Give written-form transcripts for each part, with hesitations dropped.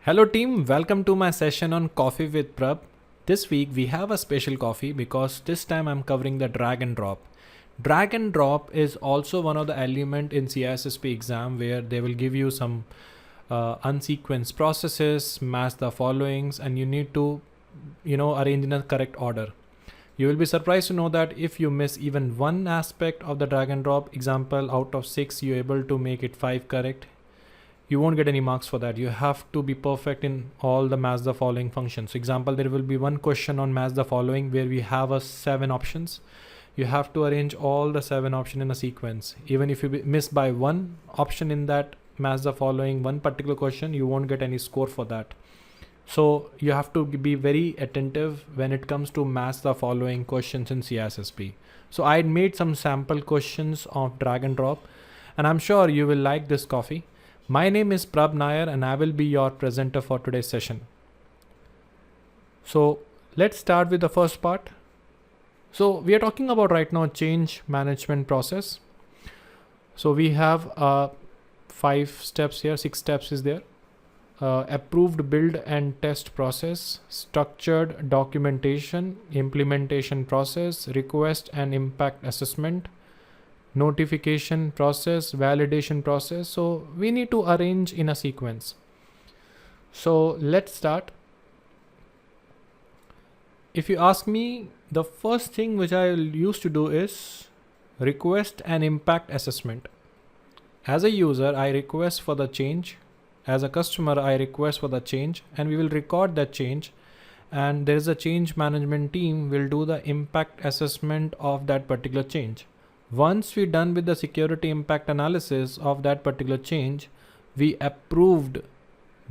Hello team, welcome to my session on Coffee with Prabh. This week we have a special coffee because this time I'm covering the drag and drop. Drag and drop is also one of the element in CISSP exam where they will give you some unsequenced processes, match the followings, and you need to arrange in a correct order. You will be surprised to know that if you miss even one aspect of the drag and drop example out of 6, you're able to make it 5 correct. You won't get any marks for that. You have to be perfect in all the match the following functions. Example, there will be one question on match the following where we have a 7 options. You have to arrange all the 7 options in a sequence. Even if you miss by one option in that match the following one particular question, you won't get any score for that. So you have to be very attentive when it comes to match the following questions in CISSP. So I made some sample questions of drag and drop, and I'm sure you will like this coffee. My name is Prabh Nair and I will be your presenter for today's session. So let's start with the first part. So we are talking about right now change management process. So we have 5 steps here, 6 steps is there. Approved build and test process, structured documentation, implementation process, request and impact assessment, notification process, validation process. So we need to arrange in a sequence. So let's start. If you ask me, the first thing which I used to do is request an impact assessment. As a user, I request for the change. As a customer, I request for the change, and we will record that change. And there is a change management team will do the impact assessment of that particular change. Once we're done with the security impact analysis of that particular change, we approved,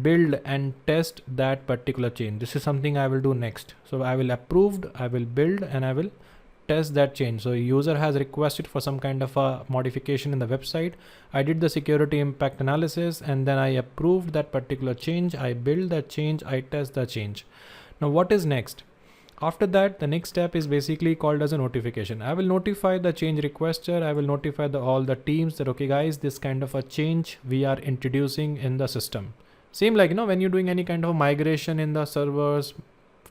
build and test that particular change. This is something I will do next. So I will approved, I will build, and I will test that change. So user has requested for some kind of a modification in the website. I did the security impact analysis and then I approved that particular change. I build that change, I test the change. Now what is next? After that, the next step is basically called as a notification. I will notify the change requester. I will notify all the teams that, okay guys, this kind of a change we are introducing in the system. Same like, when you're doing any kind of migration in the servers,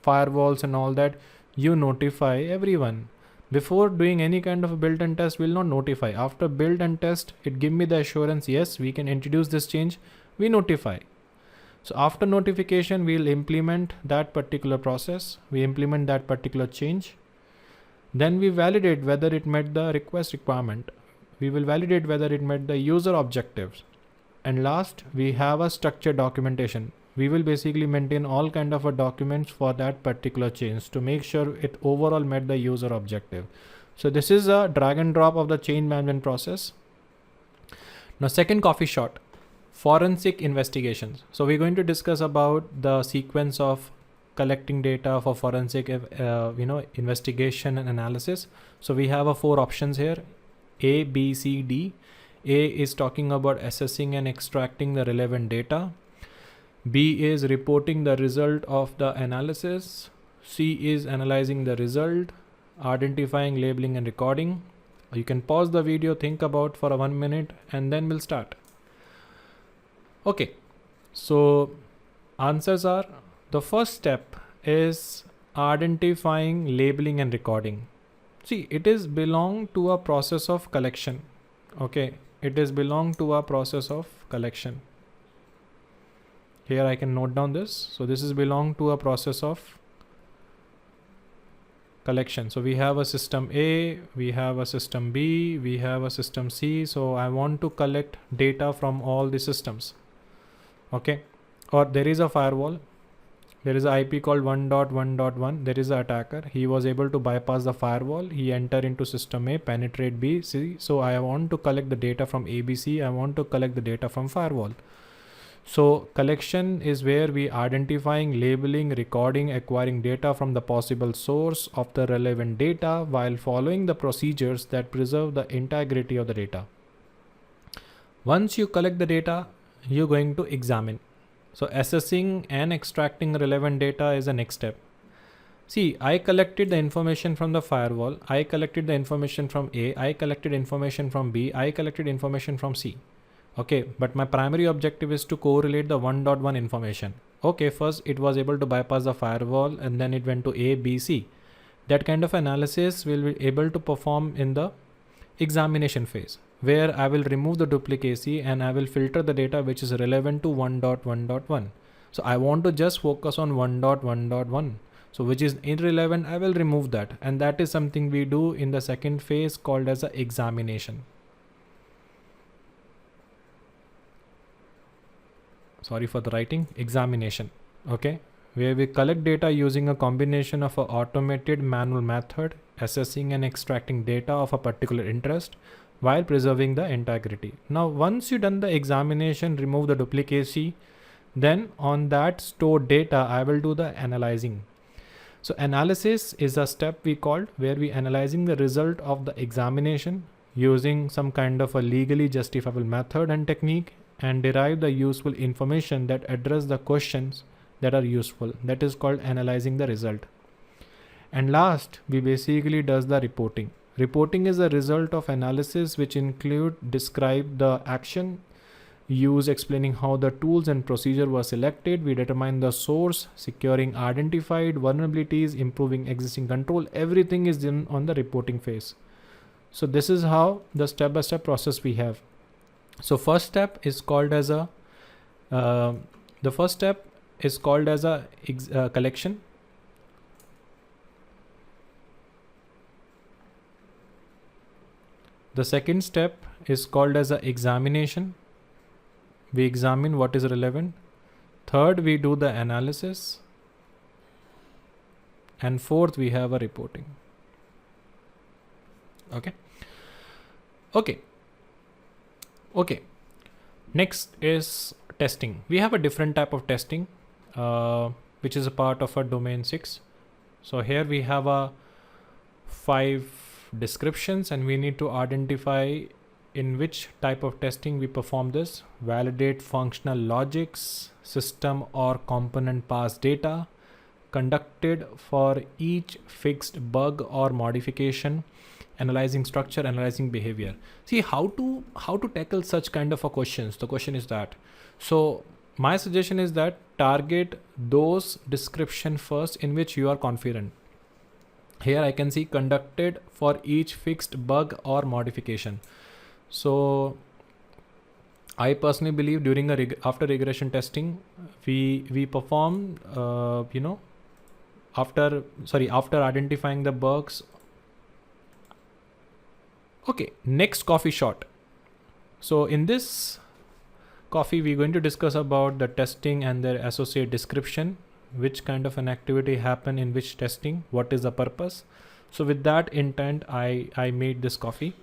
firewalls and all that, you notify everyone. Before doing any kind of a build and test, we'll not notify. After build and test, it give me the assurance, yes, we can introduce this change, we notify. So after notification, we'll implement that particular process. We implement that particular change. Then we validate whether it met the request requirement. We will validate whether it met the user objectives. And last, we have a structured documentation. We will basically maintain all kind of a documents for that particular change to make sure it overall met the user objective. So this is a drag and drop of the change management process. Now second coffee shot. Forensic investigations. So we're going to discuss about the sequence of collecting data for forensic investigation and analysis. So we have 4 options here, A, B, C, D. A is talking about assessing and extracting the relevant data. B is reporting the result of the analysis. C is analyzing the result, identifying, labeling and recording. You can pause the video, think about for 1 minute, and then we'll start. Okay, so answers are, the first step is identifying, labeling and recording. See, it is belong to a process of collection. Okay, it is belong to a process of collection. Here I can note down this. So this is belong to a process of collection. So we have a system A, we have a system B, we have a system C. So I want to collect data from all the systems. Okay, or there is a firewall, there is an IP called 1.1.1. There is an attacker. He was able to bypass the firewall. He entered into system A, penetrate B, C. So I want to collect the data from ABC. I want to collect the data from firewall. So collection is where we identifying, labeling, recording, acquiring data from the possible source of the relevant data while following the procedures that preserve the integrity of the data. Once you collect the data, you're going to examine. So assessing and extracting relevant data is the next step. See, I collected the information from the firewall, I collected the information from A, I collected information from B, I collected information from C. Okay, but my primary objective is to correlate the 1.1 information. Okay, first it was able to bypass the firewall and then it went to A, B, C. That kind of analysis will be able to perform in the examination phase, where I will remove the duplicacy and I will filter the data which is relevant to 1.1.1. So I want to just focus on 1.1.1. So which is irrelevant, I will remove that. And that is something we do in the second phase called as a examination. Sorry for the writing, examination. Okay, where we collect data using a combination of an automated manual method, assessing and extracting data of a particular interest while preserving the integrity. Now, once you done the examination, remove the duplicacy, then on that stored data, I will do the analyzing. So analysis is a step we called where we analyzing the result of the examination using some kind of a legally justifiable method and technique and derive the useful information that address the questions that are useful. That is called analyzing the result. And last, we basically does the reporting. Reporting is a result of analysis which include describe the action, use explaining how the tools and procedure were selected. We determine the source, securing identified vulnerabilities, improving existing control. Everything is done on the reporting phase. So this is how the step-by-step process we have. So first step is called as a collection. The second step is called as a examination. We examine what is relevant. Third, we do the analysis. And fourth, we have a reporting. Okay. Next is testing. We have a different type of testing, which is a part of our domain 6. So here we have a 5 descriptions and we need to identify in which type of testing we perform this. Validate functional logics, system or component pass data, conducted for each fixed bug or modification, analyzing structure, analyzing behavior. See how to tackle such kind of a questions. The question is that. So my suggestion is that target those description first in which you are confident. Here I can see conducted for each fixed bug or modification. So I personally believe during after regression testing, we perform after identifying the bugs. Okay, next coffee shot. So in this coffee, we're going to discuss about the testing and their associate description, which kind of an activity happen in which testing, what is the purpose. So with that intent, I made this coffee.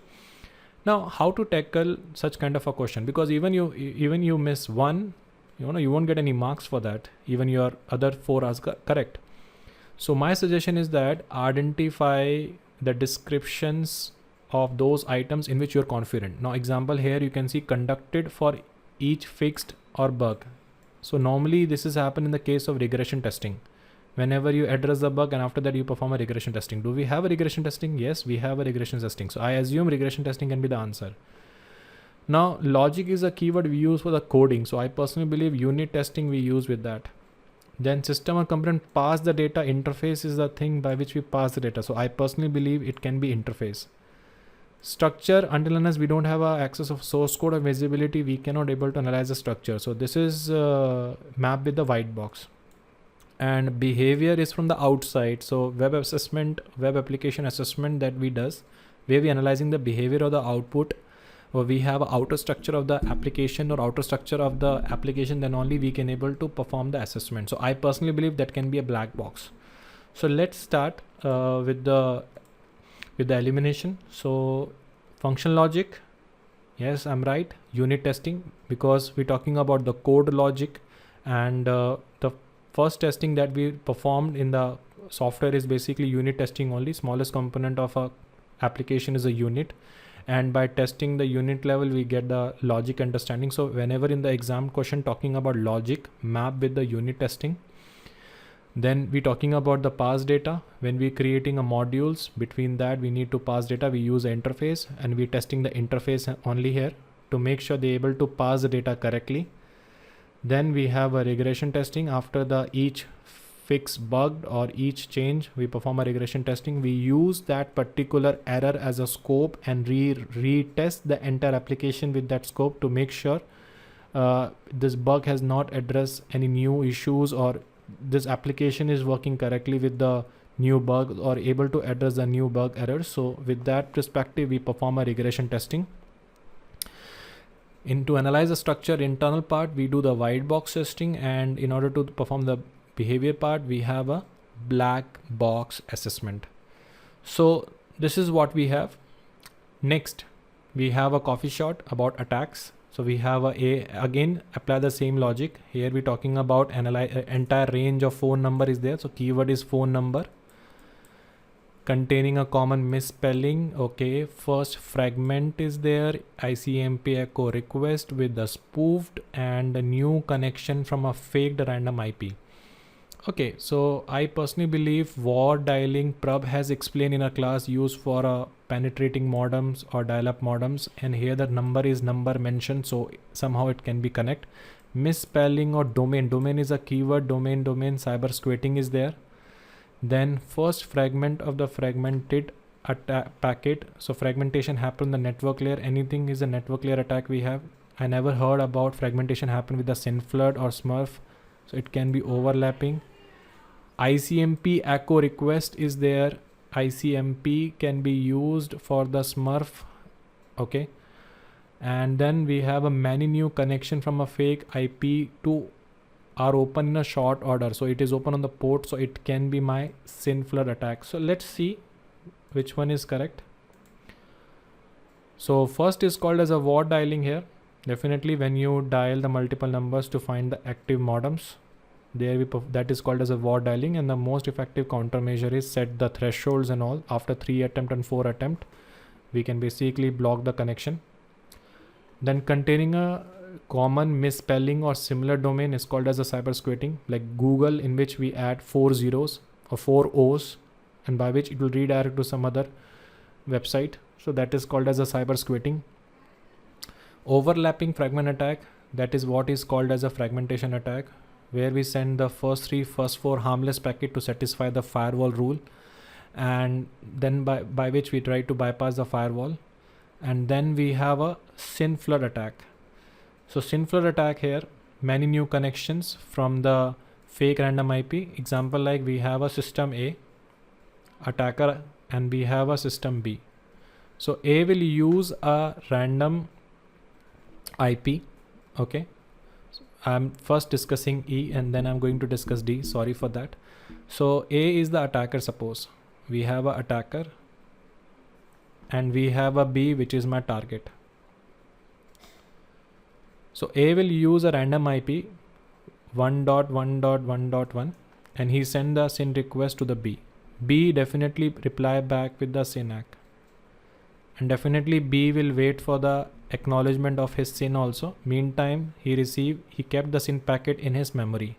Now, how to tackle such kind of a question? Because even you miss one, you won't get any marks for that. Even your other 4 are correct. So my suggestion is that identify the descriptions of those items in which you're confident. Now, example here, you can see conducted for each fixed or bug. So normally this is happen in the case of regression testing. Whenever you address the bug and after that you perform a regression testing. Do we have a regression testing? Yes, we have a regression testing. So I assume regression testing can be the answer. Now, logic is a keyword we use for the coding. So I personally believe unit testing we use with that. Then system or component pass the data. Interface is the thing by which we pass the data. So I personally believe it can be interface. Structure, until unless we don't have access of source code or visibility, we cannot able to analyze the structure. So this is mapped with the white box. And behavior is from the outside. So web assessment, web application assessment that we does, where we analyzing the behavior of the output, or we have a outer structure of the application or outer structure of the application, then only we can able to perform the assessment. So I personally believe that can be a black box. So let's start with the elimination. So function logic, yes, I'm right. Unit testing, because we're talking about the code logic, and the first testing that we performed in the software is basically unit testing only. Smallest component of a application is a unit, and by testing the unit level we get the logic understanding. So whenever in the exam question talking about logic, map with the unit testing. Then we're talking about the pass data. When we're creating a modules, between that we need to pass data. We use an interface and we're testing the interface only here to make sure they're able to pass the data correctly. Then we have a regression testing. After the each fix bugged or each change, we perform a regression testing. We use that particular error as a scope and retest the entire application with that scope to make sure this bug has not addressed any new issues, or this application is working correctly with the new bug or able to address the new bug errors. So with that perspective, we perform a regression testing. To analyze the structure internal part, we do the white box testing, and in order to perform the behavior part, we have a black box assessment. So this is what we have. Next, we have a coffee shot about attacks. So we have again apply the same logic. Here we're talking about entire range of phone number is there. So keyword is phone number containing a common misspelling. Okay, first fragment is there, ICMP echo request with the spoofed and a new connection from a faked random IP. Okay, so I personally believe word dialing Prabh has explained in a class used for penetrating modems or dial-up modems, and here the number is number mentioned, so somehow it can be connect. Misspelling or domain is a keyword, domain cyber squatting is there. Then first fragment of the fragmented packet. So fragmentation happened on the network layer. Anything is a network layer attack we have. I never heard about fragmentation happen with the SYN flood or Smurf. So it can be overlapping. ICMP echo request is there. ICMP can be used for the Smurf. Okay. And then we have a many new connection from a fake IP to are open in a short order. So it is open on the port. So it can be my SYN flood attack. So let's see which one is correct. So first is called as a word dialing here. Definitely when you dial the multiple numbers to find the active modems, that is called as a word dialing, and the most effective countermeasure is set the thresholds and all. After 3 attempt and 4 attempt, we can basically block the connection. Then containing a common misspelling or similar domain is called as a cyber squatting, like Google, in which we add 4 zeros or 4 O's, and by which it will redirect to some other website. So that is called as a cyber squatting. Overlapping fragment attack, that is what is called as a fragmentation attack, where we send the first 4 harmless packet to satisfy the firewall rule, and then by which we try to bypass the firewall. And then we have a SYN flood attack. So SYN flood attack here, many new connections from the fake random IP. Example, like we have a system A attacker and we have a system B. So A will use a random IP. Okay. I'm first discussing E and then I'm going to discuss D. Sorry for that. So A is the attacker. Suppose we have a attacker and we have a B, which is my target. So A will use a random IP 1.1.1.1 and he send the SYN request to the B. B definitely reply back with the SYN ACK, and definitely B will wait for the acknowledgement of his SYN also. Meantime, he kept the SYN packet in his memory.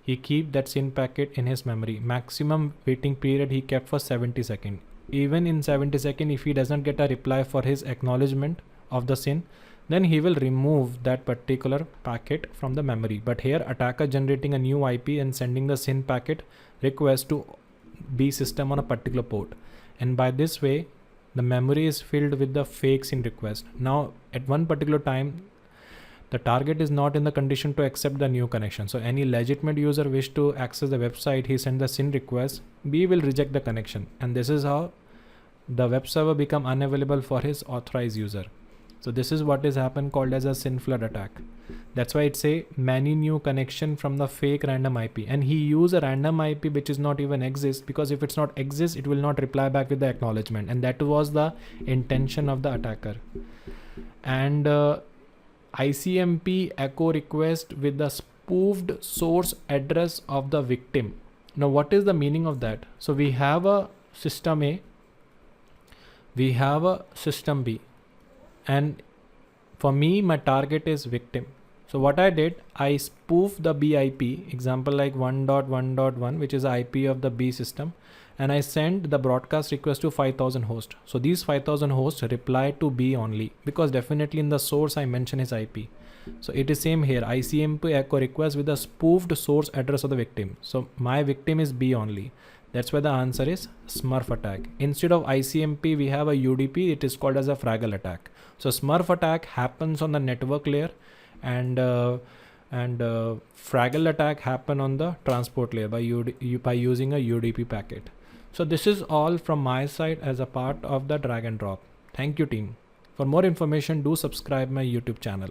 He keep that SYN packet in his memory. Maximum waiting period he kept for 70 seconds. Even in 70 seconds, if he doesn't get a reply for his acknowledgement of the SYN, then he will remove that particular packet from the memory. But here attacker generating a new IP and sending the SYN packet request to B system on a particular port. And by this way, the memory is filled with the fake SYN request. Now at one particular time, the target is not in the condition to accept the new connection. So any legitimate user wish to access the website, he send the SYN request, B will reject the connection. And this is how the web server become unavailable for his authorized user. So this is what is happened, called as a SYN flood attack. That's why it's a many new connection from the fake random IP, and he use a random IP which is not even exist, because if it's not exist, it will not reply back with the acknowledgement, and that was the intention of the attacker. And ICMP echo request with the spoofed source address of the victim. Now what is the meaning of that? So we have a system A, we have a system B, and for me my target is victim. So what I did, I spoof the B IP, example like 1.1.1, which is the IP of the B system, and I send the broadcast request to 5000 hosts. So these 5000 hosts reply to B only, because definitely in the source I mention his IP. So it is same here, ICMP echo request with the spoofed source address of the victim. So my victim is B only. That's why the answer is Smurf attack. Instead of ICMP, we have a UDP. It is called as a Fraggle attack. So Smurf attack happens on the network layer, and Fraggle attack happen on the transport layer by using a UDP packet. So this is all from my side as a part of the drag and drop. Thank you, team. For more information, do subscribe my YouTube channel.